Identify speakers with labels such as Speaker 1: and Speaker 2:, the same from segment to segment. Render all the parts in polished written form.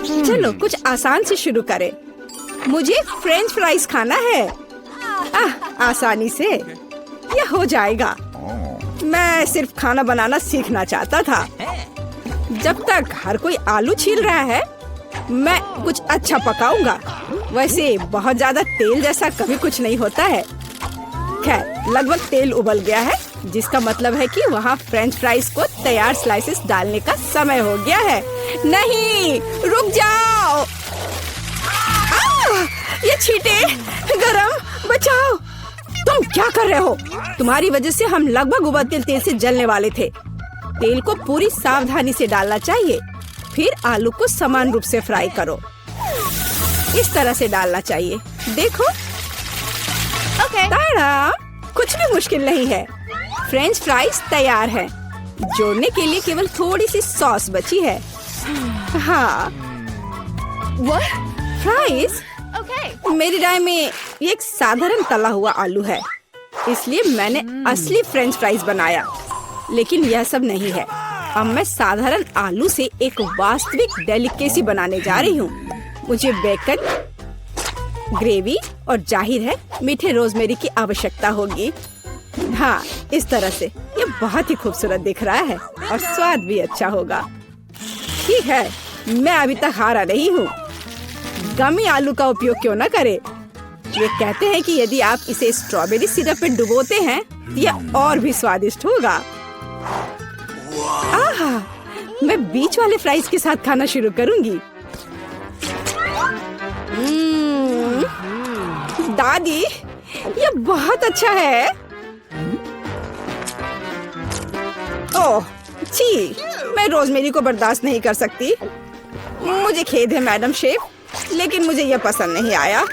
Speaker 1: चलो कुछ आसान से शुरू करें। मुझे फ्रेंच फ्राइज खाना है। आसानी से यह हो जाएगा। मैं सिर्फ खाना बनाना सीखना चाहता था। जब तक हर कोई आलू छील रहा है, मैं कुछ अच्छा पकाऊंगा। वैसे बहुत ज्यादा तेल जैसा कभी कुछ नहीं होता है। खैर, लगभग तेल उबल गया है, जिसका मतलब है कि वहाँ फ्रेंच फ्राइज को तैयार स्लाइसेस डालने का समय हो गया है। नहीं, रुक जाओ। ये छींटे, गरम, बचाओ। तुम क्या कर रहे हो? तुम्हारी वजह से हम लगभग उबलते तेल से जलने वाले थे। तेल को पूरी सावधानी से डालना चाहिए। फिर आलू को समान रूप से फ्राई करो। इस तरह से डालना चाहिए। देखो, ताड़ा, कुछ भी मुश्किल नहीं है। फ्रेंच फ्राइज तैयार है। जोड़ने के लिए केवल थोड़ी सी सॉस बची है। हाँ, फ्राइज मेरी राय में ये एक साधारण तला हुआ आलू है, इसलिए मैंने असली फ्रेंच फ्राइज बनाया। लेकिन यह सब नहीं है। अब मैं साधारण आलू से एक वास्तविक डेलिकेसी बनाने जा रही हूँ। मुझे बेकन, ग्रेवी और जाहिर है मीठे रोजमेरी की आवश्यकता होगी। हाँ, इस तरह से ये बहुत ही खूबसूरत दिख रहा है और स्वाद भी अच्छा होगा। ठीक है, मैं अभी तक हारा नहीं हूँ। गमी आलू का उपयोग क्यों न करें? ये कहते हैं कि यदि आप इसे स्ट्रॉबेरी सिरप में डुबोते हैं, यह और भी स्वादिष्ट होगा। आहा, मैं बीच वाले फ्राइज के साथ खाना शुरू करूंगी। दादी, ये बहुत अच्छा है। ओह, छी, मैं रोजमेरी को बर्दाश्त नहीं कर सकती। मुझे खेद है मैडम शेफ, लेकिन मुझे यह पसंद नहीं आया।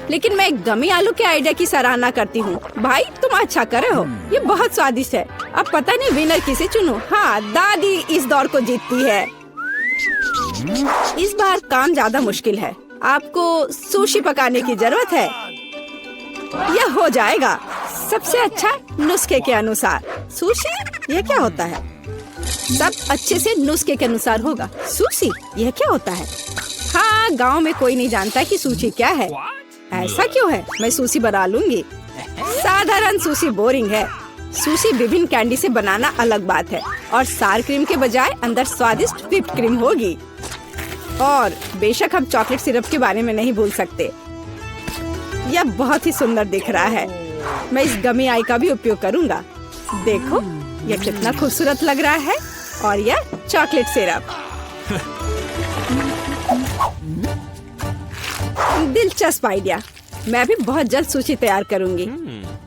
Speaker 1: लेकिन मैं गमी आलू के आइडिया की सराहना करती हूँ। भाई, तुम अच्छा कर रहे हो। ये बहुत स्वादिष्ट है। अब पता नहीं विनर किसे चुनूं। हाँ, दादी इस दौर को जीतती है। इस बार काम ज्यादा मुश्किल है। आपको सुशी पकाने की जरूरत है। यह हो जाएगा सबसे अच्छा नुस्खे के अनुसार। सुशी, यह क्या होता है? सब अच्छे से नुस्खे के अनुसार होगा। सुशी, यह क्या होता है? हाँ, गांव में कोई नहीं जानता कि सुशी क्या है। ऐसा क्यों है? मैं सुशी बना लूंगी। साधारण सुशी बोरिंग है। सुशी विभिन्न कैंडी से बनाना अलग बात है, और सार क्रीम के बजाय अंदर स्वादिष्ट व्हिप्ड क्रीम होगी। और बेशक हम चॉकलेट सिरप के बारे में नहीं भूल सकते। यह बहुत ही सुंदर दिख रहा है। मैं इस गमी आई का भी उपयोग करूंगा। देखो, यह कितना खूबसूरत लग रहा है। और यह चॉकलेट सिरप। दिलचस्प आइडिया। मैं भी बहुत जल्द सुशी तैयार करूंगी।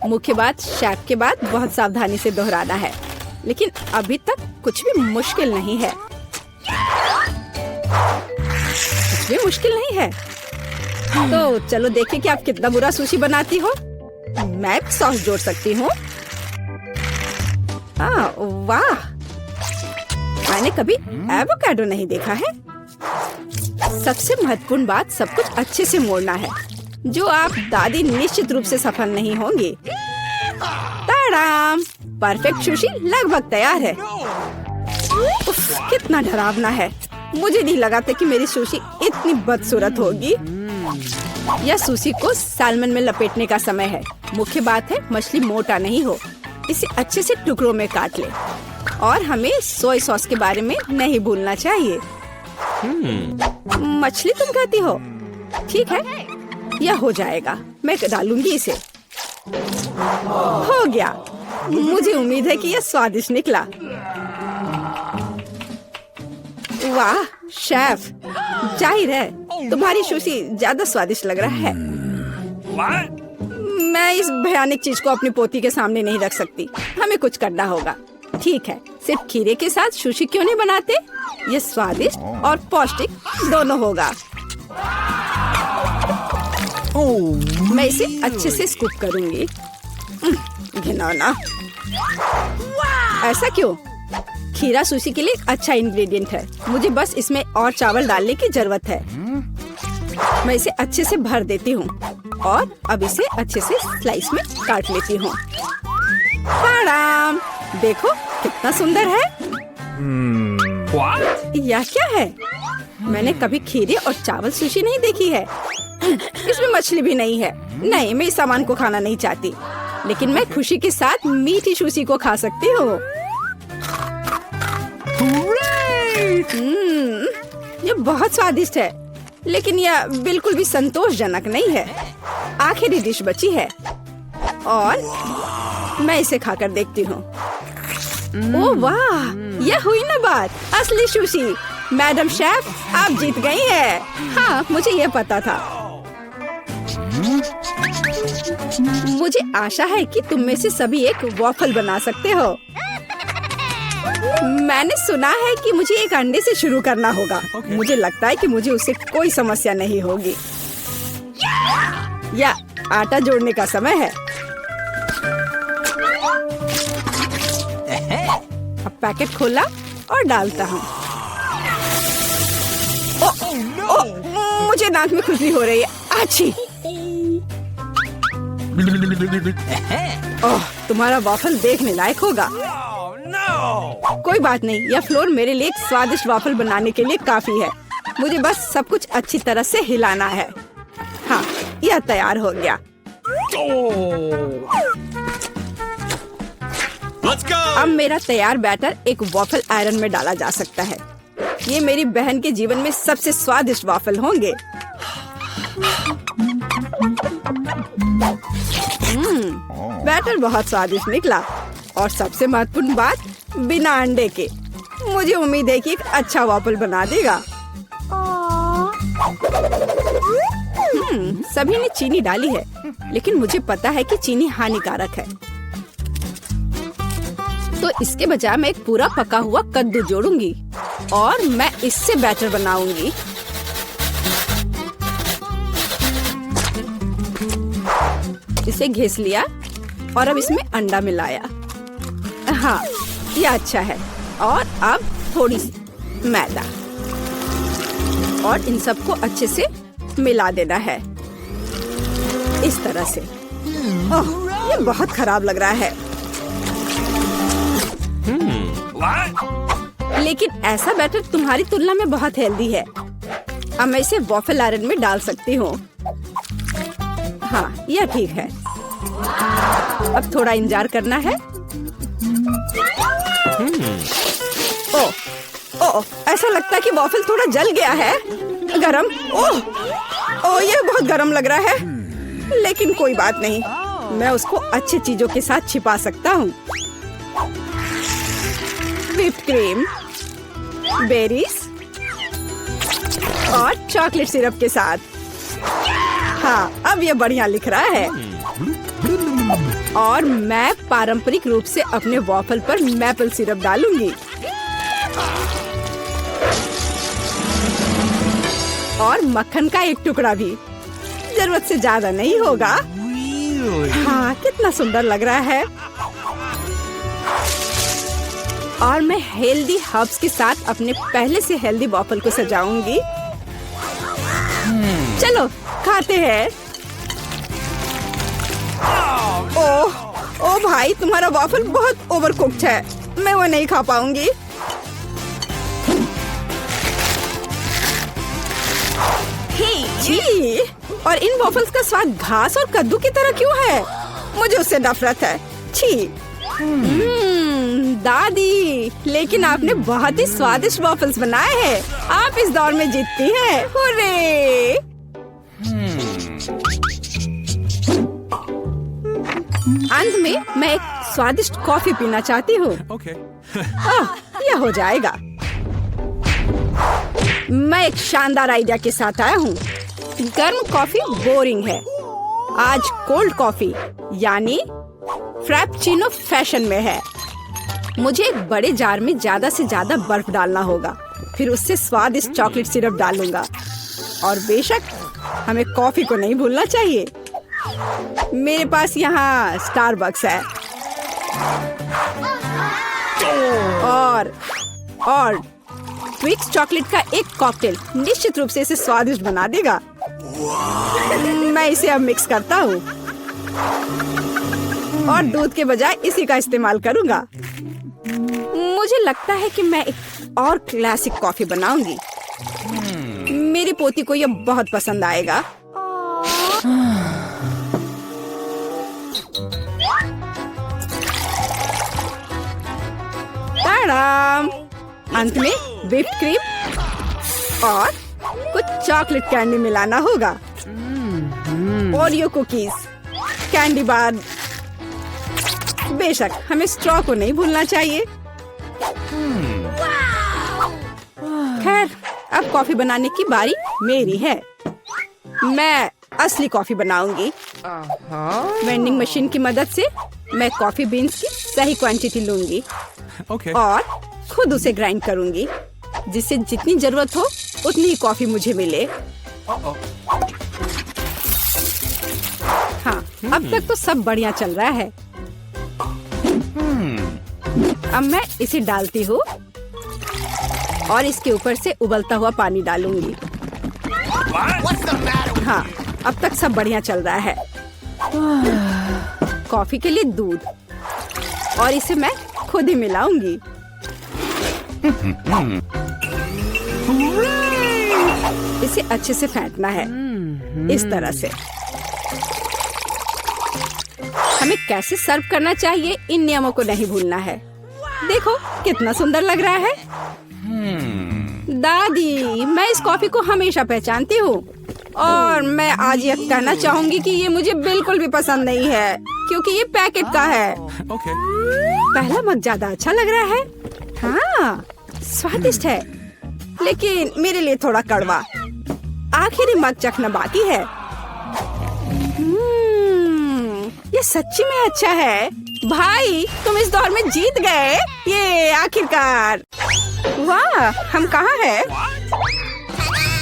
Speaker 1: मुख्य बात, शेफ के बाद बहुत सावधानी से दोहराना है। लेकिन अभी तक कुछ भी मुश्किल नहीं है। कुछ भी मुश्किल नहीं है। तो चलो देखें कि आप कितना बुरा सुशी बनाती हो। मैं भी सॉस जोड़ सकती हूँ। वाह, मैंने कभी एवोकाडो नहीं देखा है। सबसे महत्वपूर्ण बात, सब कुछ अच्छे से मोड़ना है, जो आप दादी निश्चित रूप से सफल नहीं होंगी। ताड़ाम, परफेक्ट सुशी लगभग तैयार है। उफ, कितना डरावना है। मुझे नहीं लगा था कि मेरी सुशी इतनी बदसूरत होगी। यह सुशी को सालमन में लपेटने का समय है। मुख्य बात है मछली मोटा नहीं हो। इसे अच्छे से टुकड़ों में काट ले। और हमें सोया सॉस के बारे में नहीं भूलना चाहिए। मछली तुम कहती हो? ठीक है, यह हो जाएगा। मैं डालूंगी इसे। हो गया। मुझे उम्मीद है कि यह स्वादिष्ट निकला। वाह शेफ, जाहिर है तुम्हारी सुशी ज्यादा स्वादिष्ट लग रहा है। मैं इस भयानक चीज को अपनी पोती के सामने नहीं रख सकती। हमें कुछ करना होगा। ठीक है, सिर्फ खीरे के साथ सुशी क्यों नहीं बनाते? ये स्वादिष्ट और पौष्टिक दोनों होगा। मैं इसे अच्छे से स्कूप करूंगी। घिनौना। ऐसा क्यों? खीरा सुशी के लिए एक अच्छा इंग्रेडिएंट है। मुझे बस इसमें और चावल डालने की जरूरत है। मैं इसे अच्छे से भर देती हूँ और अब इसे अच्छे से स्लाइस में काट लेती हूँ। देखो कितना सुंदर है। यह क्या है? मैंने कभी खीरे और चावल सुशी नहीं देखी है। इसमें मछली भी नहीं है। नहीं, मैं इस सामान को खाना नहीं चाहती, लेकिन मैं खुशी के साथ मीठी सुशी को खा सकती हूँ। ये बहुत स्वादिष्ट है, लेकिन यह बिल्कुल भी संतोषजनक नहीं है। आखिरी डिश बची है और मैं इसे खाकर देखती हूँ। ओह वाह, यह हुई ना बात, असली सुशी। मैडम शेफ, आप जीत गई हैं। हाँ, मुझे यह पता था। मुझे आशा है कि तुम में से सभी एक वॉफल बना सकते हो। मैंने सुना है कि मुझे एक अंडे से शुरू करना होगा। मुझे लगता है कि मुझे उससे कोई समस्या नहीं होगी। या आटा जोड़ने का समय है। अब पैकेट खोला और डालता हूँ। मुझे दांत में खुजली हो रही है। आछी। ओह, तुम्हारा वॉफल देखने लायक होगा। कोई बात नहीं, यह फ्लोर मेरे लिए एक स्वादिष्ट वॉफल बनाने के लिए काफी है। मुझे बस सब कुछ अच्छी तरह से हिलाना है। हाँ, यह तैयार हो गया। अब मेरा तैयार बैटर एक वॉफल आयरन में डाला जा सकता है। ये मेरी बहन के जीवन में सबसे स्वादिष्ट वॉफल होंगे। बैटर बहुत स्वादिष्ट निकला और सबसे महत्वपूर्ण बात, बिना अंडे के। मुझे उम्मीद है कि एक अच्छा वॉफल बना देगा। सभी ने चीनी डाली है, लेकिन मुझे पता है कि चीनी हानिकारक है। तो इसके बजाय मैं एक पूरा पका हुआ कद्दू जोड़ूंगी और मैं इससे बैटर बनाऊंगी। इसे घिस लिया और अब इसमें अंडा मिलाया। हाँ, ये अच्छा है। और अब थोड़ी सी मैदा और इन सबको अच्छे से मिला देना है, इस तरह से। ओह, ये बहुत खराब लग रहा है। लेकिन ऐसा बैटर तुम्हारी तुलना में बहुत हेल्दी है। अब मैं इसे वॉफल आयरन में डाल सकती हूँ। हाँ, यह ठीक है। अब थोड़ा इंतजार करना है। ओह, ऐसा लगता है कि वॉफल थोड़ा जल गया है। गरम। ओह, यह बहुत गरम लग रहा है, लेकिन कोई बात नहीं, मैं उसको अच्छी चीजों के साथ छिपा सकता हूँ। व्हिप्ड क्रीम, बेरीज और चॉकलेट सिरप के साथ। हाँ, अब ये बढ़िया लिख रहा है। और मैं पारंपरिक रूप से अपने वॉफल पर मैपल सिरप डालूंगी और मक्खन का एक टुकड़ा भी। जरूरत से ज्यादा नहीं होगा। हाँ, कितना सुंदर लग रहा है। और मैं हेल्दी हर्ब्स के साथ अपने पहले से हेल्दी वॉफल को सजाऊंगी। चलो खाते हैं। ओह भाई, तुम्हारा वॉफल बहुत ओवरकुक्ड है। मैं वो नहीं खा पाऊंगी। छी, और इन वॉफल्स का स्वाद घास और कद्दू की तरह क्यों है? मुझे उससे नफरत है। छी। दादी, लेकिन आपने बहुत ही स्वादिष्ट वॉफल्स बनाए हैं। आप इस दौर में जीतती हैं। हुर्रे! अंत में मैं एक स्वादिष्ट कॉफी पीना चाहती हूँ। यह हो जाएगा। मैं एक शानदार आइडिया के साथ आया हूँ। गर्म कॉफी बोरिंग है। आज कोल्ड कॉफी यानी फ्रैप्पुचिनो फैशन में है। मुझे एक बड़े जार में ज्यादा से ज्यादा बर्फ डालना होगा। फिर उससे स्वादिष्ट चॉकलेट सिरप डालूंगा। और बेशक हमें कॉफी को नहीं भूलना चाहिए। मेरे पास यहाँ स्टारबक्स है और ट्विक्स चॉकलेट का एक कॉकटेल निश्चित रूप से इसे स्वादिष्ट बना देगा। मैं इसे अब मिक्स करता हूँ और दूध के बजाय इसी का इस्तेमाल करूँगा। मुझे लगता है कि मैं एक और क्लासिक कॉफी बनाऊंगी। मेरी पोती को ये बहुत पसंद आएगा। ताड़ाम! अंत में व्हिप्ड क्रीम और कुछ चॉकलेट कैंडी मिलाना होगा। Oreo cookies, candy bar. बेशक हमें स्ट्रॉ को नहीं भूलना चाहिए। खैर, अब कॉफी बनाने की बारी मेरी है। मैं असली कॉफी बनाऊंगी। वेंडिंग मशीन की मदद से मैं कॉफी बीन्स की सही क्वांटिटी लूंगी और खुद उसे ग्राइंड करूंगी, जिससे जितनी जरूरत हो उतनी ही कॉफी मुझे मिले। हाँ, अब तक तो सब बढ़िया चल रहा है। अब मैं इसे डालती हूँ और इसके ऊपर से उबलता हुआ पानी डालूंगी। हाँ, अब तक सब बढ़िया चल रहा है। कॉफी के लिए दूध और इसे मैं खुद ही मिलाऊंगी। इसे अच्छे से फेंटना है, इस तरह से। हमें कैसे सर्व करना चाहिए, इन नियमों को नहीं भूलना है। देखो कितना सुंदर लग रहा है। दादी, मैं इस कॉफी को हमेशा पहचानती हूँ और मैं आज ये कहना चाहूंगी कि ये मुझे बिल्कुल भी पसंद नहीं है, क्योंकि ये पैकेट का है। पहला मग ज्यादा अच्छा लग रहा है। हाँ, स्वादिष्ट है, लेकिन मेरे लिए थोड़ा कड़वा। आखिरी मग चखना बाकी है। ये सच्ची में अच्छा है। भाई, तुम इस दौर में जीत गए। ये आखिरकार। वाह, हम कहाँ हैं?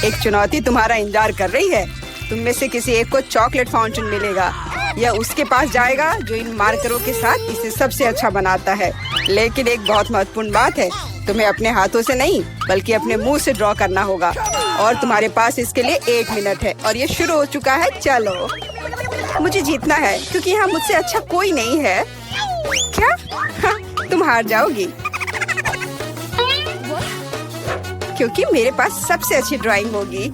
Speaker 1: एक चुनौती तुम्हारा इंतजार कर रही है। तुम में से किसी एक को चॉकलेट फाउंटेन मिलेगा। यह उसके पास जाएगा जो इन मार्करों के साथ इसे सबसे अच्छा बनाता है। लेकिन एक बहुत महत्वपूर्ण बात है, तुम्हें अपने हाथों से नहीं बल्कि अपने मुंह से ड्रॉ करना होगा और तुम्हारे पास इसके लिए 1 मिनट है। और ये शुरू हो चुका है। चलो, मुझे जीतना है क्योंकि यहाँ मुझसे अच्छा कोई नहीं है। क्या? हाँ, तुम हार जाओगी क्योंकि मेरे पास सबसे अच्छी ड्राइंग होगी।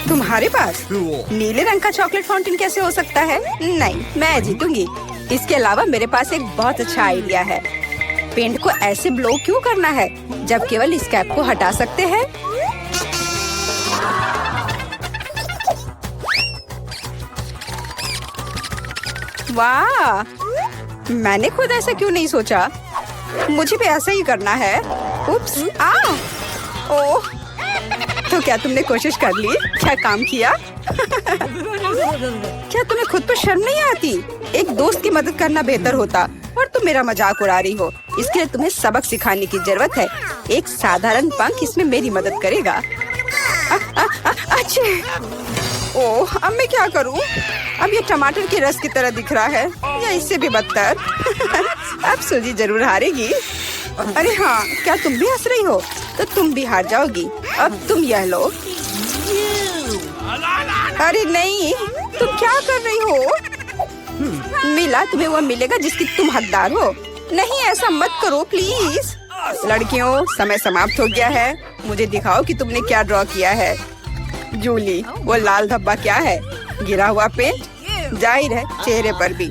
Speaker 1: तुम्हारे पास नीले रंग का चॉकलेट फाउंटेन कैसे हो सकता है? नहीं, मैं जीतूंगी। इसके अलावा मेरे पास एक बहुत अच्छा आइडिया है। पेंट को ऐसे ब्लो क्यों करना है जब केवल इस कैप को हटा सकते हैं? वाह, मैंने खुद ऐसा क्यों नहीं सोचा। मुझे भी ऐसा ही करना है। उप्स, ओह, तो क्या तुमने कोशिश कर ली? क्या काम किया? क्या तुम्हें खुद पर शर्म नहीं आती? एक दोस्त की मदद करना बेहतर होता और तुम मेरा मजाक उड़ा रही हो। इसके लिए तुम्हें सबक सिखाने की जरूरत है। एक साधारण पंख इसमें मेरी मदद करेगा। अच्छे। ओह, अब मैं क्या करूं? अब ये टमाटर के रस की तरह दिख रहा है या इससे भी बदतर। अब सूजी जरूर हारेगी। अरे हाँ, क्या तुम भी हंस रही हो? तो तुम भी हार जाओगी। अब तुम यह लो। अरे नहीं, तुम क्या कर रही हो? मिला, तुम्हें वह मिलेगा जिसकी तुम हकदार हो। नहीं, ऐसा मत करो प्लीज। लड़कियों, समय समाप्त हो गया है। मुझे दिखाओ कि तुमने क्या ड्रॉ किया है। जूली, वो लाल धब्बा क्या है? गिरा हुआ पेंट? जाहिर है, चेहरे पर भी।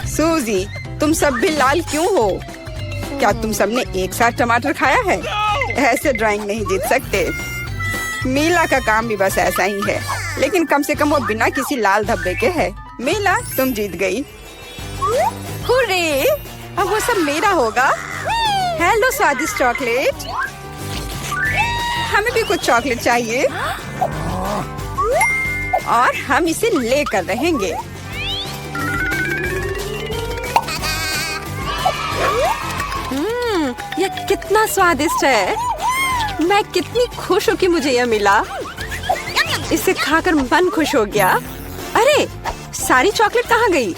Speaker 1: सूजी, तुम सब भी लाल क्यों हो? क्या तुम सबने एक साथ टमाटर खाया है? ऐसे ड्राइंग नहीं जीत सकते। मीला का काम भी बस ऐसा ही है, लेकिन कम से कम वो बिना किसी लाल धब्बे के है। मीला, तुम जीत गई। हुर्रे! अब वो सब मेरा होगा। हेलो स्वादिष्ट चॉकलेट। हमें भी कुछ चॉकलेट चाहिए और हम इसे लेकर रहेंगे। यह कितना स्वादिष्ट है। मैं कितनी खुश हूँ कि मुझे यह मिला। इसे खाकर मन खुश हो गया। अरे, सारी चॉकलेट कहाँ गई?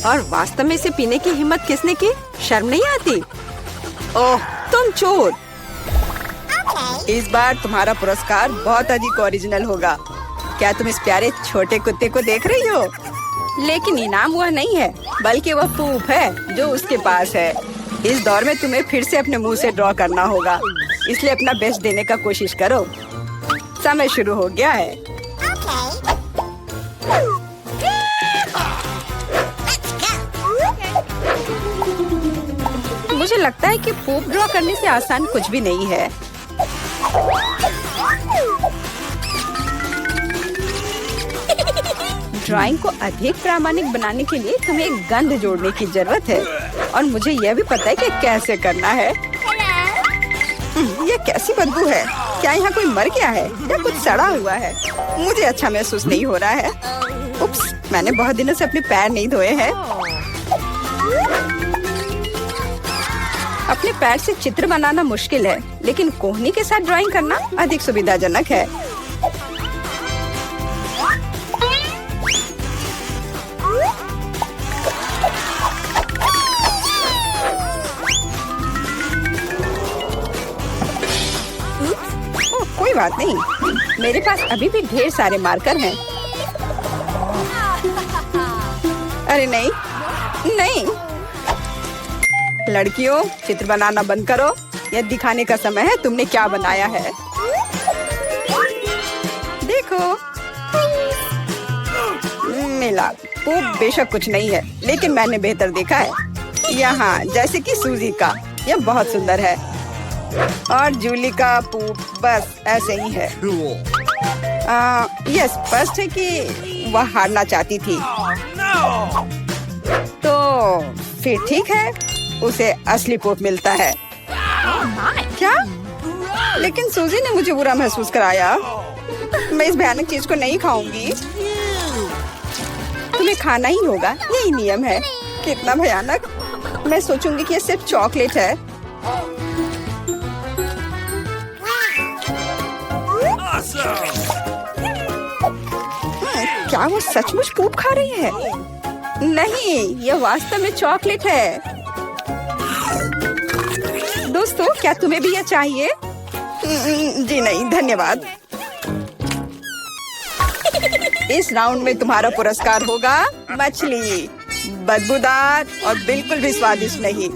Speaker 1: और वास्तव में इसे पीने की हिम्मत किसने की? शर्म नहीं आती? ओह, तुम चोर। इस बार तुम्हारा पुरस्कार बहुत अधिक ओरिजिनल होगा। क्या तुम इस प्यारे छोटे कुत्ते को देख रही हो? लेकिन इनाम वह नहीं है, बल्कि वह पूप है जो उसके पास है। इस दौर में तुम्हें फिर से अपने मुंह से ड्रॉ करना होगा, इसलिए अपना बेस्ट देने का कोशिश करो। समय शुरू हो गया है। मुझे लगता है कि पूप ड्रॉ करने से आसान कुछ भी नहीं है। ड्राइंग को अधिक प्रामाणिक बनाने के लिए तुम्हें एक गंध जोड़ने की जरूरत है, और मुझे यह भी पता है कि कैसे करना है। ये कैसी बदबू है? क्या यहाँ कोई मर गया है या कुछ सड़ा हुआ है? मुझे अच्छा महसूस नहीं हो रहा है। उप्स, मैंने बहुत दिनों से अपने पैर नहीं धोए हैं। अपने पैर से चित्र बनाना मुश्किल है, लेकिन कोहनी के साथ ड्राइंग करना अधिक सुविधाजनक है। कोई बात नहीं, मेरे पास अभी भी ढेर सारे मार्कर हैं। अरे नहीं, नहीं। लड़कियों, चित्र बनाना बंद करो। यह दिखाने का समय है तुमने क्या बनाया है। देखो, मिला। वो बेशक कुछ नहीं है, लेकिन मैंने बेहतर देखा है। यहाँ जैसे कि सूजी का, यह बहुत सुंदर है। और जूली का पूप बस ऐसे ही है। यह स्पष्ट है कि वह हारना चाहती थी। तो फिर ठीक है, उसे असली पूप मिलता है। क्या? लेकिन सूजी ने मुझे बुरा महसूस कराया। मैं इस भयानक चीज को नहीं खाऊंगी। तुम्हें खाना ही होगा, यही नियम है। कितना भयानक। मैं सोचूंगी कि यह सिर्फ चॉकलेट है। क्या वो सचमुच पूप खा रही है? नहीं, यह वास्तव में चॉकलेट है। दोस्तों, क्या तुम्हें भी यह चाहिए? जी नहीं, धन्यवाद। इस राउंड में तुम्हारा पुरस्कार होगा मछली, बदबूदार और बिल्कुल भी स्वादिष्ट नहीं।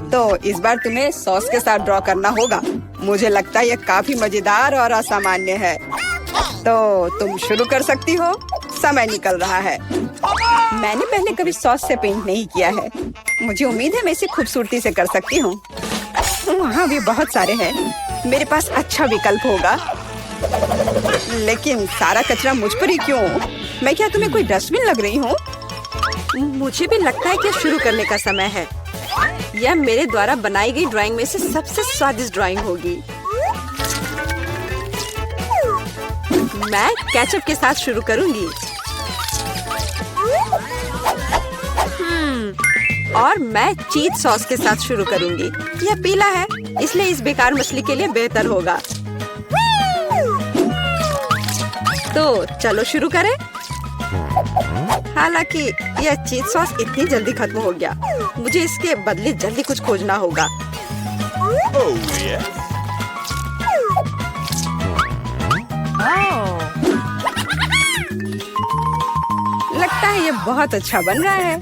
Speaker 1: तो इस बार तुम्हें सॉस के साथ ड्रॉ करना होगा। मुझे लगता है यह काफी मजेदार और असामान्य है। तो तुम शुरू कर सकती हो। समय निकल रहा है। मैंने पहले कभी सॉस से पेंट नहीं किया है। मुझे उम्मीद है मैं इसे खूबसूरती से कर सकती हूँ। वहाँ भी बहुत सारे हैं। मेरे पास अच्छा विकल्प होगा। लेकिन सारा कचरा मुझ पर ही क्यों? मैं क्या तुम्हें कोई डस्टबिन लग रही हूँ? मुझे भी लगता है कि शुरू करने का समय है। यह मेरे द्वारा बनाई गई ड्राइंग में से सबसे स्वादिष्ट ड्राइंग होगी। मैं केचप के साथ शुरू करूंगी। और मैं चीज सॉस के साथ शुरू करूंगी। यह पीला है, इसलिए इस बेकार मछली के लिए बेहतर होगा। तो चलो शुरू करें। हालांकि यह चीज सॉस इतनी जल्दी खत्म हो गया, मुझे इसके बदले जल्दी कुछ खोजना होगा। लगता है ये बहुत अच्छा बन रहा है।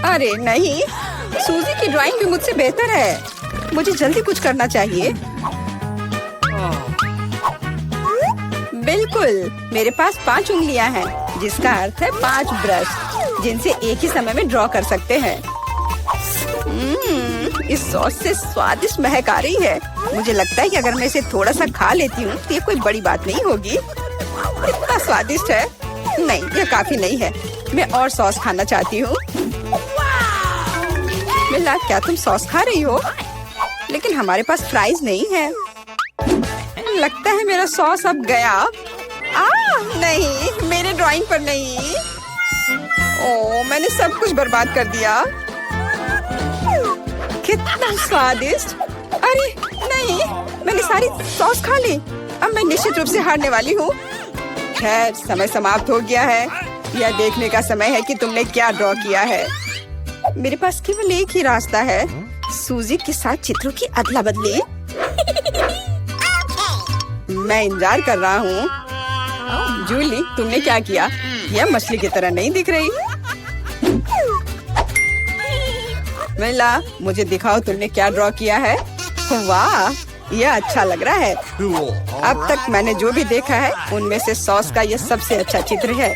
Speaker 1: अरे नहीं, सूजी की ड्राइंग भी मुझसे बेहतर है। मुझे जल्दी कुछ करना चाहिए। बिल्कुल, मेरे पास 5 उंगलियां हैं, जिसका अर्थ है 5 ब्रश, जिनसे एक ही समय में ड्रॉ कर सकते हैं। इस सॉस से स्वादिष्ट महक आ रही है। मुझे लगता है कि अगर मैं इसे थोड़ा सा खा लेती हूँ तो ये कोई बड़ी बात नहीं होगी। इतना स्वादिष्ट है। नहीं, यह काफी नहीं है। मैं और सॉस खाना चाहती हूँ। मिला, क्या तुम सॉस खा रही हो? लेकिन हमारे पास फ्राइज नहीं है। लगता है मेरा सॉस अब गया। नहीं, मेरे ड्राइंग पर नहीं। ओह, मैंने सब कुछ बर्बाद कर दिया। कितना स्वादिष्ट। अरे नहीं, मैंने सारी सॉस खा ली। अब मैं निश्चित रूप से हारने वाली हूँ। खैर, समय समाप्त हो गया है। यह देखने का समय है कि तुमने क्या ड्रॉ किया है। मेरे पास केवल एक ही रास्ता है, सूजी के साथ चित्रों की अदला बदली। मैं इंतजार कर रहा हूँ। जूली, तुमने क्या किया? यह मछली की तरह नहीं दिख रही। मिला, मुझे दिखाओ तुमने क्या ड्रॉ किया है। वाह, यह अच्छा लग रहा है। अब तक मैंने जो भी देखा है उनमें से सॉस का यह सबसे अच्छा चित्र है।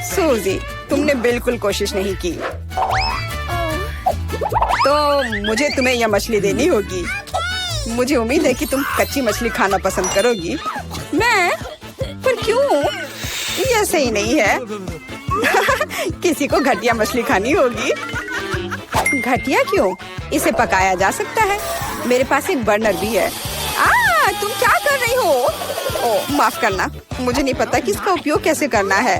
Speaker 1: सूजी, तुमने बिल्कुल कोशिश नहीं की, तो मुझे तुम्हें यह मछली देनी होगी। मुझे उम्मीद है कि तुम कच्ची मछली खाना पसंद करोगी। मैं? पर क्यों? यह सही नहीं है। किसी को घटिया मछली खानी होगी। घटिया क्यों? इसे पकाया जा सकता है। मेरे पास एक बर्नर भी है। तुम क्या कर रही हो? ओह, माफ करना, मुझे नहीं पता कि इसका उपयोग कैसे करना है।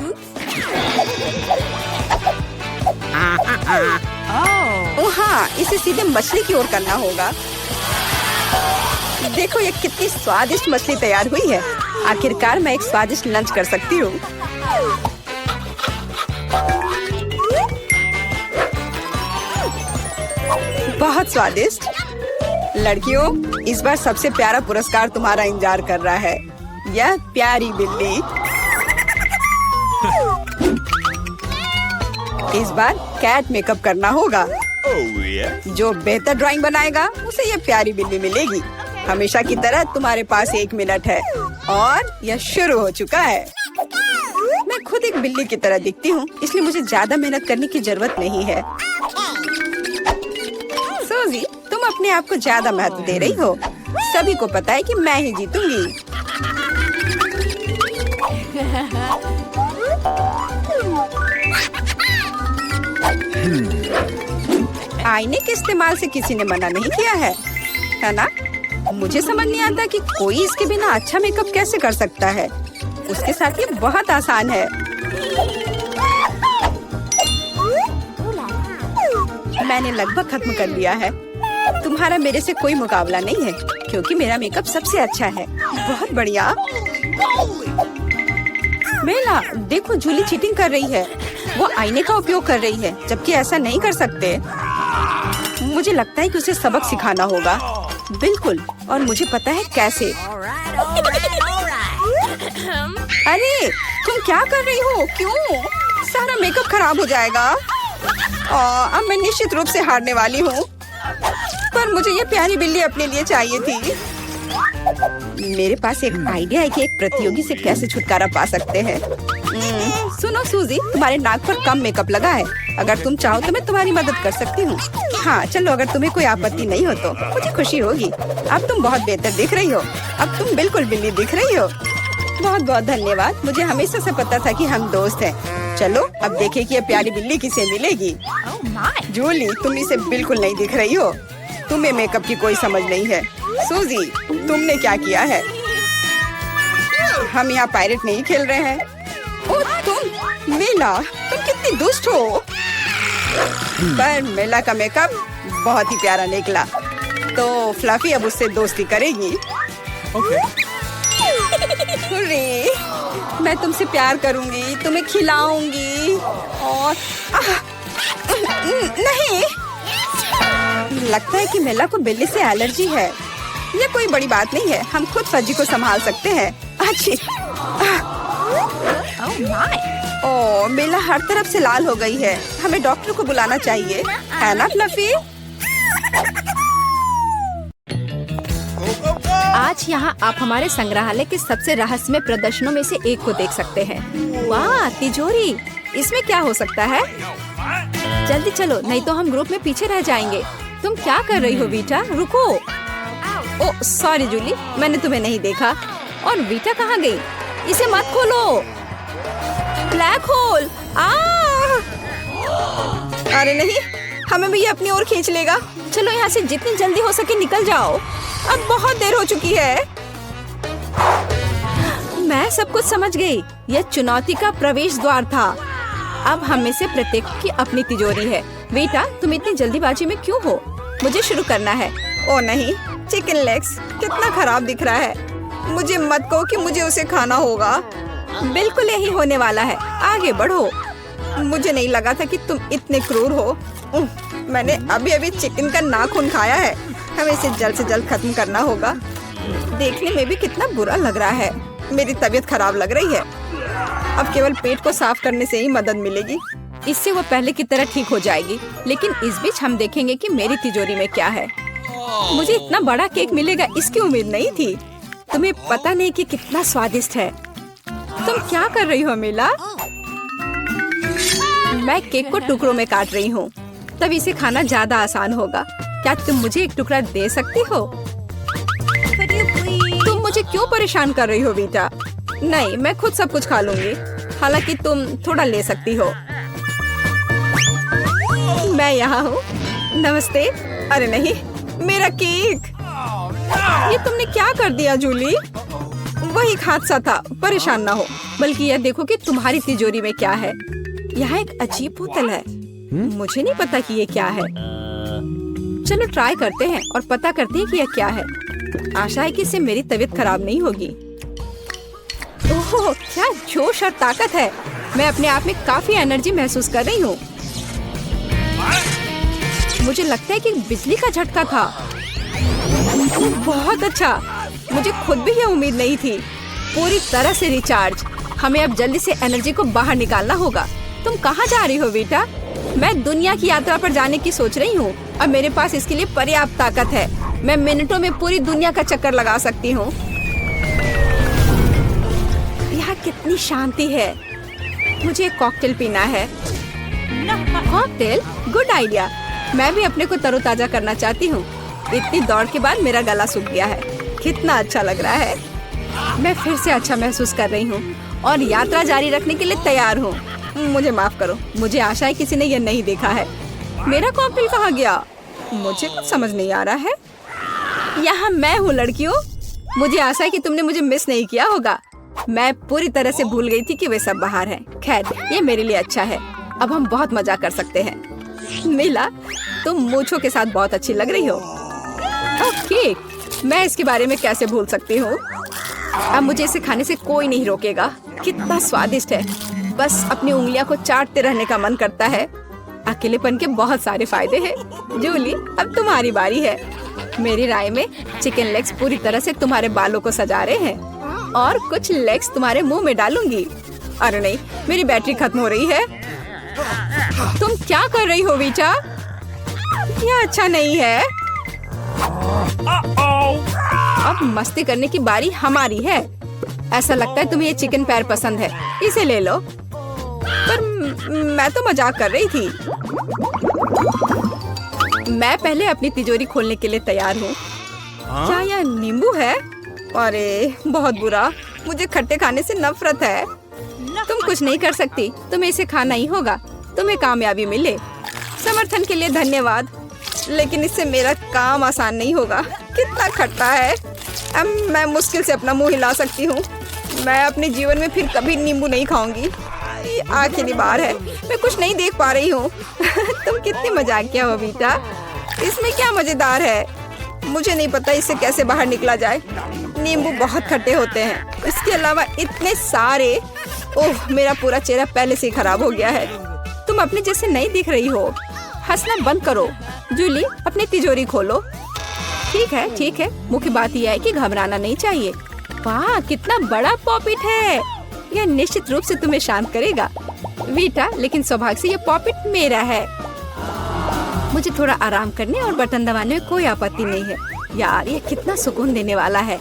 Speaker 1: ओह हाँ, इसे सीधे मछली की ओर करना होगा। देखो ये कितनी स्वादिष्ट मछली तैयार हुई है। आखिरकार मैं एक स्वादिष्ट लंच कर सकती हूँ। बहुत स्वादिष्ट। लड़कियों, इस बार सबसे प्यारा पुरस्कार तुम्हारा इंतजार कर रहा है। यह प्यारी बिल्ली। इस बार कैट मेकअप करना होगा। जो बेहतर ड्राइंग बनाएगा उसे ये प्यारी बिल्ली मिलेगी। हमेशा की तरह तुम्हारे पास 1 मिनट है और यह शुरू हो चुका है। मैं खुद एक बिल्ली की तरह दिखती हूँ, इसलिए मुझे ज्यादा मेहनत करने की जरूरत नहीं है। सूजी, तुम अपने आप को ज्यादा महत्व दे रही हो। सभी को पता है कि मैं ही जीतूंगी। आईने के इस्तेमाल से किसी ने मना नहीं किया है ना? मुझे समझ नहीं आता कि कोई इसके बिना अच्छा मेकअप कैसे कर सकता है। उसके साथ ये बहुत आसान है। मैंने लगभग खत्म कर लिया है। तुम्हारा मेरे से कोई मुकाबला नहीं है, क्योंकि मेरा मेकअप सबसे अच्छा है। बहुत बढ़िया। मेला, देखो जूली चीटिंग कर रही है। वो आईने का उपयोग कर रही है, जबकि ऐसा नहीं कर सकते। मुझे लगता है कि उसे सबक सिखाना होगा। बिल्कुल, और मुझे पता है कैसे। अरे, तुम क्या कर रही हो? क्यों? सारा मेकअप खराब हो जाएगा। अब मैं निश्चित रूप से हारने वाली हूँ। पर मुझे ये प्यारी बिल्ली अपने लिए चाहिए थी। मेरे पास एक आइडिया है कि एक प्रतियोगी से कैसे छुटकारा पा सकते हैं। सुनो सूजी, तुम्हारे नाक पर कम मेकअप लगा है। अगर तुम चाहो तो मैं तुम्हारी मदद कर सकती हूँ। हाँ चलो, अगर तुम्हें कोई आपत्ति नहीं हो तो मुझे खुशी होगी। अब तुम बहुत बेहतर दिख रही हो। अब तुम बिल्कुल बिल्ली दिख रही हो। बहुत बहुत धन्यवाद। मुझे हमेशा से पता था कि हम दोस्त हैं। चलो अब देखें कि ये प्यारी बिल्ली किसे मिलेगी। जूली, तुम इसे बिल्कुल नहीं दिख रही हो। तुम्हें मेकअप की कोई समझ नहीं है। सूजी, तुमने क्या किया है? हम यहाँ पायरेट नहीं खेल रहे हैं। ओह तुम मेला, तुम कितनी दुष्ट हो। पर मेला का मेकअप बहुत ही प्यारा निकला, तो फ्लफी अब उससे दोस्ती करेगी। मैं तुमसे प्यार करूंगी, तुम्हें खिलाऊंगी और नहीं, लगता है कि मेला को बिल्ली से एलर्जी है। ये कोई बड़ी बात नहीं है, हम खुद फज्जी को संभाल सकते हैं। अच्छी। ओह, मेला हर तरफ से लाल हो गई है। हमें डॉक्टर को बुलाना चाहिए, है ना फ्लफी? आज यहाँ आप हमारे संग्रहालय के सबसे रहस्यमय प्रदर्शनों में से एक को देख सकते हैं। वाह, तिजोरी! इसमें क्या हो सकता है? जल्दी चलो, नहीं तो हम ग्रुप में पीछे रह जाएंगे। तुम क्या कर रही हो वीटा? रुको। ओह सॉरी जूली, मैंने तुम्हें नहीं देखा। और वीटा कहाँ गई? इसे मत खोलो। Black hole! अरे नहीं, हमें भी ये अपनी ओर खींच लेगा। चलो यहाँ से जितनी जल्दी हो सके निकल जाओ। अब बहुत देर हो चुकी है। मैं सब कुछ समझ गई। यह चुनौती का प्रवेश द्वार था। अब हम में से प्रत्येक की अपनी तिजोरी है। बेटा, तुम इतनी जल्दीबाजी में क्यों हो? मुझे शुरू करना है। ओ नहीं, चिकन लेग्स कितना खराब दिख रहा है। मुझे मत कहो कि मुझे उसे खाना होगा। बिल्कुल यही होने वाला है। आगे बढ़ो। मुझे नहीं लगा था कि तुम इतने क्रूर हो। मैंने अभी अभी चिकन का नाखून खाया है। हमें इसे जल्द से जल्द खत्म करना होगा। देखने में भी कितना बुरा लग रहा है। मेरी तबीयत खराब लग रही है। अब केवल पेट को साफ करने से ही मदद मिलेगी। इससे वो पहले की तरह ठीक हो जाएगी। लेकिन इस बीच हम देखेंगे कि मेरी तिजोरी में क्या है। मुझे इतना बड़ा केक मिलेगा इसकी उम्मीद नहीं थी। तुम्हें पता नहीं कि कितना स्वादिष्ट है। तुम क्या कर रही हो मीला? मैं केक को टुकड़ों में काट रही हूँ, तब इसे खाना ज्यादा आसान होगा। क्या तुम मुझे एक टुकड़ा दे सकती हो? तुम मुझे क्यों परेशान कर रही हो बेटा? नहीं, मैं खुद सब कुछ खा लूंगी। हालांकि तुम थोड़ा ले सकती हो। मैं यहाँ हूँ। नमस्ते। अरे नहीं, मेरा केक! ये तुमने क्या कर दिया जूली? वही एक हादसा था, परेशान ना हो। बल्कि यह देखो कि तुम्हारी तिजोरी में क्या है। यहाँ एक अजीब बोतल है। मुझे नहीं पता कि ये क्या है। चलो ट्राई करते हैं और पता करते हैं कि यह क्या है। आशा है कि इससे मेरी तबीयत खराब नहीं होगी। ओह, क्या जोश और ताकत है। मैं अपने आप में काफी एनर्जी महसूस कर रही हूँ। मुझे लगता है कि बिजली का झटका था। बहुत अच्छा। मुझे खुद भी यह उम्मीद नहीं थी। पूरी तरह से रिचार्ज। हमें अब जल्दी से एनर्जी को बाहर निकालना होगा। तुम कहाँ जा रही हो बेटा? मैं दुनिया की यात्रा पर जाने की सोच रही हूँ। अब मेरे पास इसके लिए पर्याप्त ताकत है। मैं मिनटों में पूरी दुनिया का चक्कर लगा सकती हूँ। यहाँ कितनी शांति है। मुझे एक कॉकटेल पीना है। कॉकटेल? Good idea. मैं भी अपने को तरोताजा करना चाहती हूँ। इतनी दौड़ के बाद मेरा गला सूख गया है। कितना अच्छा लग रहा है। मैं फिर से अच्छा महसूस कर रही हूँ और यात्रा जारी रखने के लिए तैयार हूँ। मुझे माफ करो। मुझे आशा है किसी ने यह नहीं देखा है। मेरा कॉकटेल कहाँ गया? मुझे कुछ समझ नहीं आ रहा है। यहाँ मैं हूँ लड़कियों। मुझे आशा है कि तुमने मुझे मिस नहीं किया होगा। मैं पूरी तरह से भूल गई थी कि वे सब बाहर हैं। खैर, ये मेरे लिए अच्छा है। अब हम बहुत मजा कर सकते हैं। मीला, तुम मूंछों के साथ बहुत अच्छी लग रही हो। ओके, मैं इसके बारे में कैसे भूल सकती हूँ। अब मुझे इसे खाने से कोई नहीं रोकेगा। कितना स्वादिष्ट है। बस अपनी उंगलियां को चाटते रहने का मन करता है। अकेलेपन के बहुत सारे फायदे हैं। जूली, अब तुम्हारी बारी है। मेरी राय में चिकन लेग्स पूरी तरह से तुम्हारे बालों को सजा रहे हैं और कुछ लेग्स तुम्हारे मुंह में डालूंगी। अरे नहीं, मेरी बैटरी खत्म हो रही है। तुम क्या कर रही हो वीचा? यह अच्छा नहीं है। अब मस्ती करने की बारी हमारी है। ऐसा लगता है तुम्हें ये चिकन पैर पसंद है। इसे ले लो। पर मैं तो मजाक कर रही थी। मैं पहले अपनी तिजोरी खोलने के लिए तैयार हूँ। क्या यह नींबू है? अरे बहुत बुरा। मुझे खट्टे खाने से नफरत है। तुम कुछ नहीं कर सकती। तुम्हें इसे खाना ही होगा। तुम्हें कामयाबी मिले। समर्थन के लिए धन्यवाद। लेकिन इससे मेरा काम आसान नहीं होगा। कितना खट्टा है। अब मैं मुश्किल से अपना मुंह हिला सकती हूँ। मैं अपने जीवन में फिर कभी नींबू नहीं खाऊंगी। ये आखिरी बार है। मैं कुछ नहीं देख पा रही हूँ। तुम कितनी मजाकिया हो बेटा। इसमें क्या मजेदार है? मुझे नहीं पता इससे कैसे बाहर निकला जाए। नींबू बहुत खट्टे होते हैं। इसके अलावा इतने सारे। ओह, मेरा पूरा चेहरा पहले से ही खराब हो गया है। तुम अपने जैसे नहीं दिख रही हो। हंसना बंद करो। जूली, अपनी तिजोरी खोलो। ठीक है, ठीक है। मुख्य बात यह है कि घबराना नहीं चाहिए। वाह, कितना बड़ा पॉपिट है। यह निश्चित रूप से तुम्हें शांत करेगा वीटा। लेकिन सौभाग्य से यह पॉपिट मेरा है। मुझे थोड़ा आराम करने और बटन दबाने में कोई आपत्ति नहीं है। यार, ये कितना सुकून देने वाला है।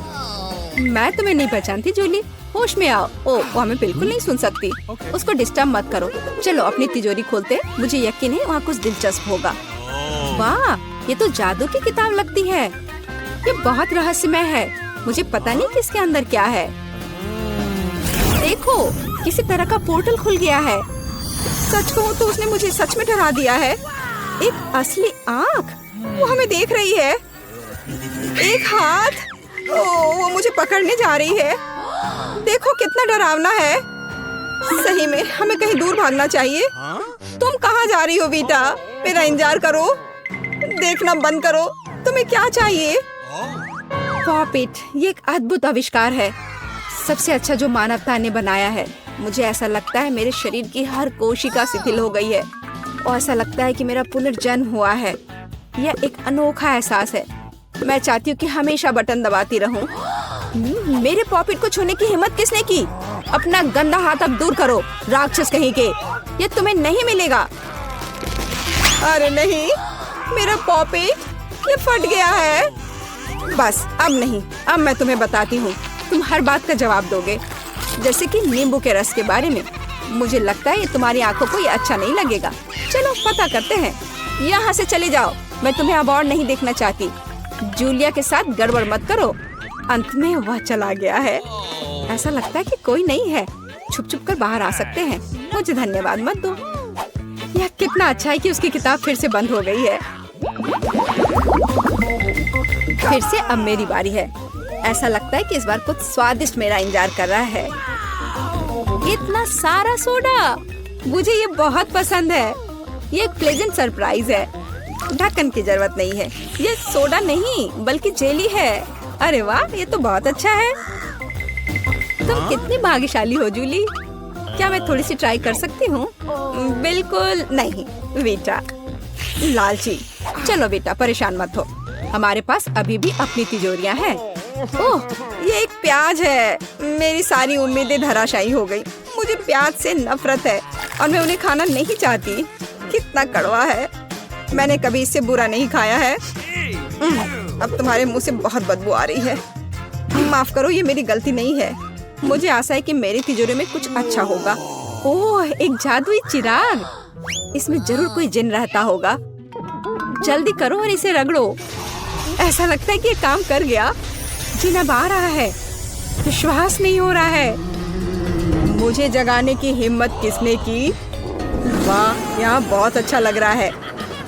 Speaker 1: मैं तुम्हें नहीं पहचानती जूली। होश में आओ। ओह, वो हमें बिल्कुल नहीं सुन सकती। उसको डिस्टर्ब मत करो। चलो अपनी तिजोरी खोलते। मुझे यकीन है वहाँ कुछ दिलचस्प होगा। वाह, ये तो जादू की किताब लगती है। ये बहुत रहस्यमय है। मुझे पता नहीं कि इसके अंदर क्या है। देखो, किसी तरह का पोर्टल खुल गया है। सच कहूँ तो उसने मुझे सच में डरा दिया है। एक असली आँख, वो हमें देख रही है। एक हाथ, ओह, वो मुझे पकड़ने जा रही है। देखो कितना डरावना है। सही में हमें कहीं दूर भागना चाहिए। तुम कहाँ जा रही हो बेटा? मेरा इंतजार करो। देखना बंद करो। तुम्हें क्या चाहिए? पॉपिट, ये एक अद्भुत आविष्कार है। सबसे अच्छा जो मानवता ने बनाया है। मुझे ऐसा लगता है मेरे शरीर की हर कोशिका शिथिल हो गई है और ऐसा लगता है कि मेरा पुनर्जन्म हुआ है। यह एक अनोखा एहसास है। मैं चाहती हूँ कि हमेशा बटन दबाती रहूं। मेरे पॉपिट को छूने की हिम्मत किसने की? अपना गंदा हाथ अब दूर करो, राक्षस कहीं के। ये तुम्हें नहीं मिलेगा। अरे नहीं, मेरा पॉपिट ये फट गया है। बस अब नहीं, अब मैं तुम्हें बताती हूँ। तुम हर बात का जवाब दोगे, जैसे कि नींबू के रस के बारे में। मुझे लगता है ये तुम्हारी आंखों को ये अच्छा नहीं लगेगा। चलो पता करते हैं। यहाँ से चले जाओ, मैं तुम्हें अब और नहीं देखना चाहती। जूलिया के साथ गड़बड़ मत करो। अंत में वह चला गया है। ऐसा लगता है कि कोई नहीं है। छुप छुप कर बाहर आ सकते हैं। मुझे धन्यवाद मत दो। यह कितना अच्छा है कि उसकी किताब फिर से बंद हो गई है। फिर से अब मेरी बारी है। ऐसा लगता है कि इस बार कुछ स्वादिष्ट मेरा इंतजार कर रहा है। इतना सारा सोडा, मुझे ये बहुत पसंद है। ये एक प्लेजेंट सरप्राइज है। ढक्कन की जरूरत नहीं है। ये सोडा नहीं बल्कि जेली है। अरे वाह, ये तो बहुत अच्छा है। तुम कितनी भाग्यशाली हो जूली। क्या मैं थोड़ी सी ट्राई कर सकती हूँ? बिल्कुल नहीं बेटा, लालची। चलो बेटा, परेशान मत हो। हमारे पास अभी भी अपनी तिजोरियाँ हैं। ओह, ये एक प्याज है। मेरी सारी उम्मीदें धराशायी हो गई। मुझे प्याज से नफरत है और मैं उन्हें खाना नहीं चाहती। कितना कड़वा है। मैंने कभी इससे बुरा नहीं खाया है। अब तुम्हारे मुंह से बहुत बदबू आ रही है। माफ करो, ये मेरी गलती नहीं है। मुझे आशा है कि मेरी तिजोरी में कुछ अच्छा होगा। ओह, एक जादुई चिराग। इसमें जरूर कोई जिन रहता होगा। जल्दी करो और इसे रगड़ो। ऐसा लगता है कि ये काम कर गया। जिन अब आ रहा है। विश्वास नहीं हो रहा है। मुझे जगाने की हिम्मत किसने की? वाह, यहाँ बहुत अच्छा लग रहा है।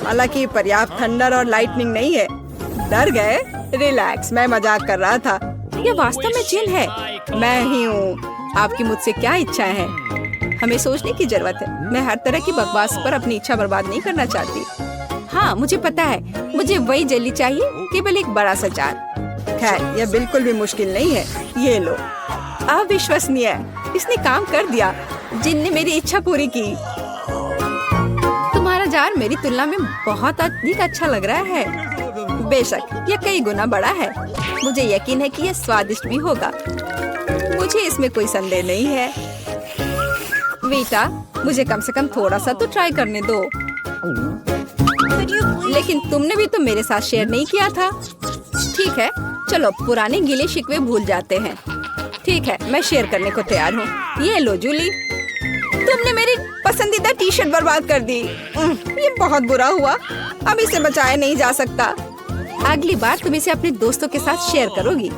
Speaker 1: हालांकि पर्याप्त थंडर और लाइटनिंग नहीं है। डर गए? रिलैक्स, मैं मजाक कर रहा था। ये वास्तव में जिन है। मैं ही हूँ। आपकी मुझसे क्या इच्छाएं हैं? हमें सोचने की जरूरत है। मैं हर तरह की बकवास पर अपनी इच्छा बर्बाद नहीं करना चाहती। हाँ, मुझे पता है। मुझे वही जेली चाहिए, केवल एक बड़ा सा जार। खैर, यह बिल्कुल भी मुश्किल नहीं है। ये लो। अविश्वसनीय, इसने काम कर दिया। जिन ने मेरी इच्छा पूरी की। तुम्हारा जार मेरी तुलना में बहुत अधिक अच्छा लग रहा है। बेशक, यह कई गुना बड़ा है। मुझे यकीन है कि यह स्वादिष्ट भी होगा। मुझे इसमें कोई संदेह नहीं है। बेटा, मुझे कम से कम थोड़ा सा तो ट्राई करने दो। लेकिन तुमने भी तो मेरे साथ शेयर नहीं किया था। ठीक है, चलो पुराने गिले शिकवे भूल जाते हैं। ठीक है, मैं शेयर करने को तैयार हूँ। ये लो जूली, तुमने मेरी पसंदीदा टी शर्ट बर्बाद कर दी। ये बहुत बुरा हुआ। अब इसे बचाया नहीं जा सकता। अगली बार तुम इसे अपने दोस्तों के साथ शेयर करोगी।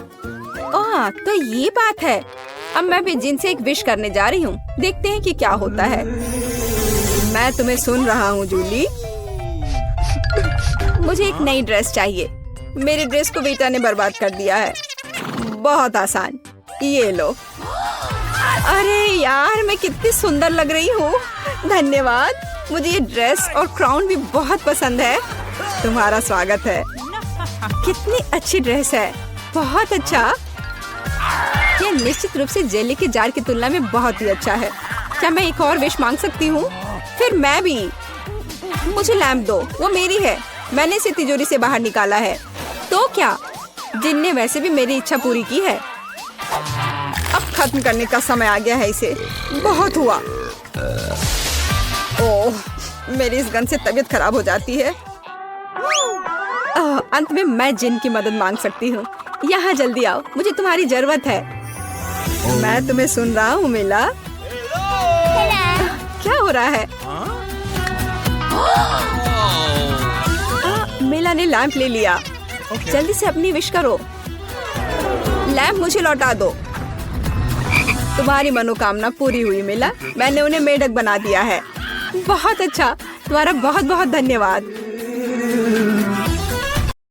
Speaker 1: ओह, तो ये बात है। अब मैं भी जिन से एक विश करने जा रही हूँ। देखते हैं कि क्या होता है। मैं तुम्हें सुन रहा हूँ जूली। मुझे एक नई ड्रेस चाहिए। मेरी ड्रेस को बेटा ने बर्बाद कर दिया है। बहुत आसान, ये लो। अरे यार, मैं कितनी सुंदर लग रही हूँ। धन्यवाद। मुझे ये ड्रेस और क्राउन भी बहुत पसंद है। तुम्हारा स्वागत है। कितनी अच्छी ड्रेस है। बहुत अच्छा। ये निश्चित रूप से जेली के जार की तुलना में बहुत ही अच्छा है। क्या मैं एक और विश मांग सकती हूँ? फिर मैं भी। मुझे लैम्प दो, वो मेरी है। मैंने इसे तिजोरी से बाहर निकाला है। तो क्या? जिन ने वैसे भी मेरी इच्छा पूरी की है। अब खत्म करने का समय आ गया है इसे। बहुत हुआ। ओह, मेरी इस गन से तबीयत खराब हो जाती है। अंत में मैं जिन की मदद मांग सकती हूँ। यहाँ जल्दी आओ, मुझे तुम्हारी जरूरत है। मैं तुम्हें सुन रहा हूँ मिला। क्या हो रहा है? मिला ने लैंप ले लिया। जल्दी से अपनी विश करो। लैंप मुझे लौटा दो। तुम्हारी मनोकामना पूरी हुई मिला। मैंने उन्हें मेढक बना दिया है। बहुत अच्छा। तुम्हारा बहुत बहुत धन्यवाद।